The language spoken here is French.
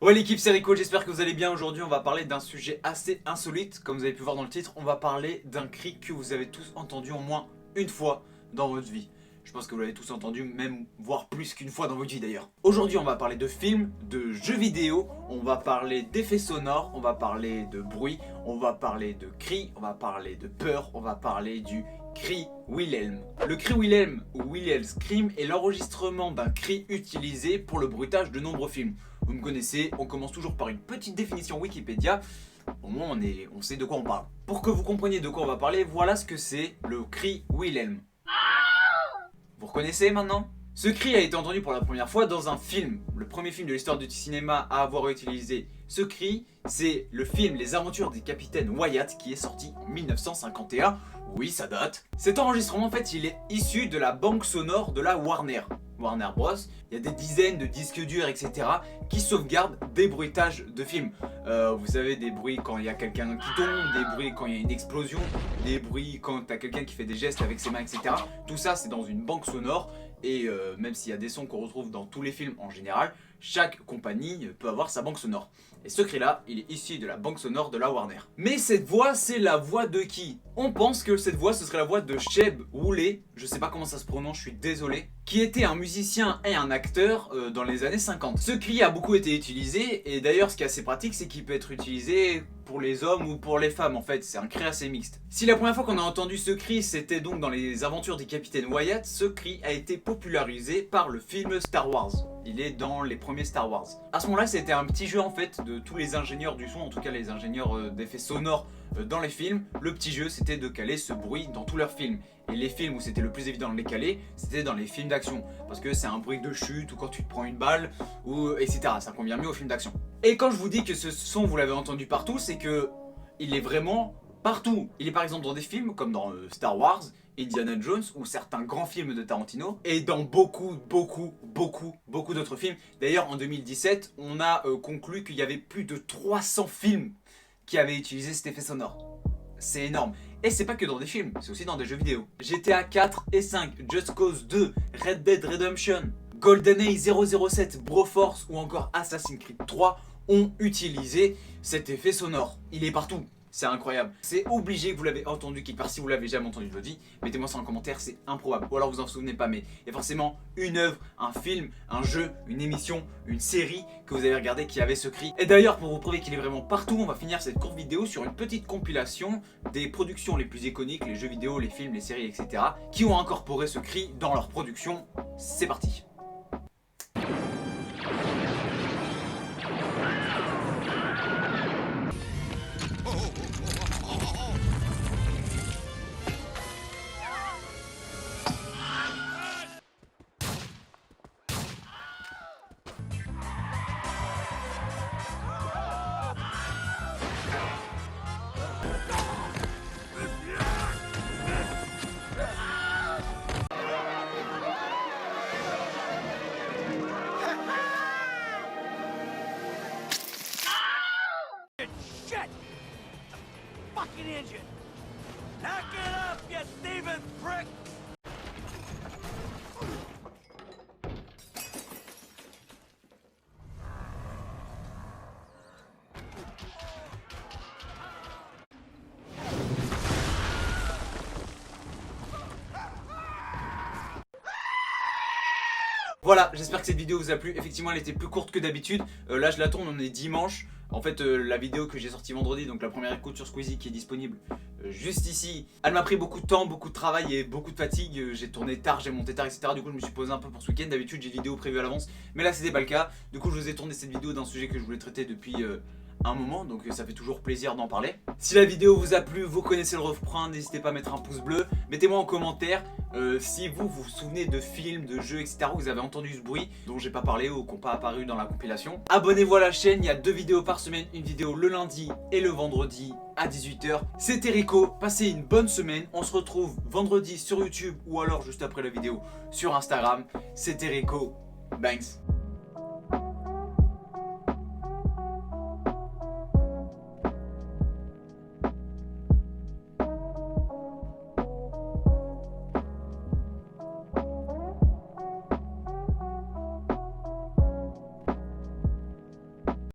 Ouais l'équipe, c'est Rico, j'espère que vous allez bien. Aujourd'hui on va parler d'un sujet assez insolite. Comme vous avez pu voir dans le titre, on va parler d'un cri que vous avez tous entendu au moins une fois dans votre vie. Je pense que vous l'avez tous entendu, même voire plus qu'une fois dans votre vie d'ailleurs. Aujourd'hui on va parler de films, de jeux vidéo, on va parler d'effets sonores, on va parler de bruit, on va parler de cris, on va parler de peur, on va parler du cri Wilhelm. Le cri Wilhelm ou Wilhelm Scream est l'enregistrement d'un cri utilisé pour le bruitage de nombreux films. Vous me connaissez, on commence toujours par une petite définition Wikipédia, au moins on sait de quoi on parle. Pour que vous compreniez de quoi on va parler, voilà ce que c'est le cri Wilhelm. Vous reconnaissez maintenant ? Ce cri a été entendu pour la première fois dans un film. Le premier film de l'histoire du cinéma à avoir utilisé ce cri, c'est le film Les Aventures du Capitaine Wyatt qui est sorti en 1951. Oui, ça date. Cet enregistrement, en fait, il est issu de la banque sonore de la Warner Bros. Il y a des dizaines de disques durs, etc. qui sauvegardent des bruitages de films. Vous savez, des bruits quand il y a quelqu'un qui tombe, des bruits quand il y a une explosion, des bruits quand il y a quelqu'un qui fait des gestes avec ses mains, etc. Tout ça, c'est dans une banque sonore. Et même s'il y a des sons qu'on retrouve dans tous les films en général, chaque compagnie peut avoir sa banque sonore. Et ce cri-là, il est issu de la banque sonore de la Warner. Mais cette voix, c'est la voix de qui ? On pense que cette voix, ce serait la voix de Sheb Wooley, je sais pas comment ça se prononce, je suis désolé, qui était un musicien et un acteur dans les années 50. Ce cri a beaucoup été utilisé, et d'ailleurs ce qui est assez pratique, c'est qu'il peut être utilisé pour les hommes ou pour les femmes en fait, c'est un cri assez mixte. Si la première fois qu'on a entendu ce cri, c'était donc dans les aventures du Capitaine Wyatt, ce cri a été popularisé par le film Star Wars. Il est dans les premiers Star Wars. À ce moment-là, c'était un petit jeu en fait de tous les ingénieurs du son, en tout cas les ingénieurs d'effets sonores dans les films. Le petit jeu, c'était de caler ce bruit dans tous leurs films. Et les films où c'était le plus évident de les caler, c'était dans les films d'action. Parce que c'est un bruit de chute ou quand tu te prends une balle, ou etc. Ça convient mieux aux films d'action. Et quand je vous dis que ce son, vous l'avez entendu partout, c'est que il est vraiment partout. Il est par exemple dans des films comme dans Star Wars, Indiana Jones ou certains grands films de Tarantino et dans beaucoup d'autres films. D'ailleurs en 2017 on a conclu qu'il y avait plus de 300 films qui avaient utilisé cet effet sonore. C'est énorme. Et c'est pas que dans des films, c'est aussi dans des jeux vidéo. GTA 4 et 5, Just Cause 2, Red Dead Redemption, GoldenEye 007, Broforce ou encore Assassin's Creed 3 ont utilisé cet effet sonore. Il est partout. C'est incroyable. C'est obligé que vous l'avez entendu quelque part. Si vous l'avez jamais entendu de votre vie, mettez-moi ça en commentaire, c'est improbable. Ou alors vous en souvenez pas, mais il y a forcément une œuvre, un film, un jeu, une émission, une série que vous avez regardé qui avait ce cri. Et d'ailleurs, pour vous prouver qu'il est vraiment partout, on va finir cette courte vidéo sur une petite compilation des productions les plus iconiques, les jeux vidéo, les films, les séries, etc. qui ont incorporé ce cri dans leur production. C'est parti. Shit! Fucking engine! Knock it up, you thieving prick! Voilà, j'espère que cette vidéo vous a plu. Effectivement, elle était plus courte que d'habitude. Là, je la tourne, on est dimanche. En fait, la vidéo que j'ai sortie vendredi, donc la première écoute sur Squeezie qui est disponible juste ici, elle m'a pris beaucoup de temps, beaucoup de travail et beaucoup de fatigue. J'ai tourné tard, j'ai monté tard, etc. Du coup, je me suis posé un peu pour ce week-end. D'habitude, j'ai des vidéos prévues à l'avance, mais là, c'était pas le cas. Du coup, je vous ai tourné cette vidéo d'un sujet que je voulais traiter depuis un moment, donc ça fait toujours plaisir d'en parler. Si la vidéo vous a plu, vous connaissez le refrain, n'hésitez pas à mettre un pouce bleu. Mettez-moi en commentaire si vous vous souvenez de films, de jeux, etc. où vous avez entendu ce bruit dont j'ai pas parlé ou qui n'ont pas apparu dans la compilation. Abonnez-vous à la chaîne, il y a 2 vidéos par semaine, une vidéo le lundi et le vendredi à 18 h. C'était Rico, passez une bonne semaine. On se retrouve vendredi sur YouTube ou alors juste après la vidéo sur Instagram. C'était Rico, banks.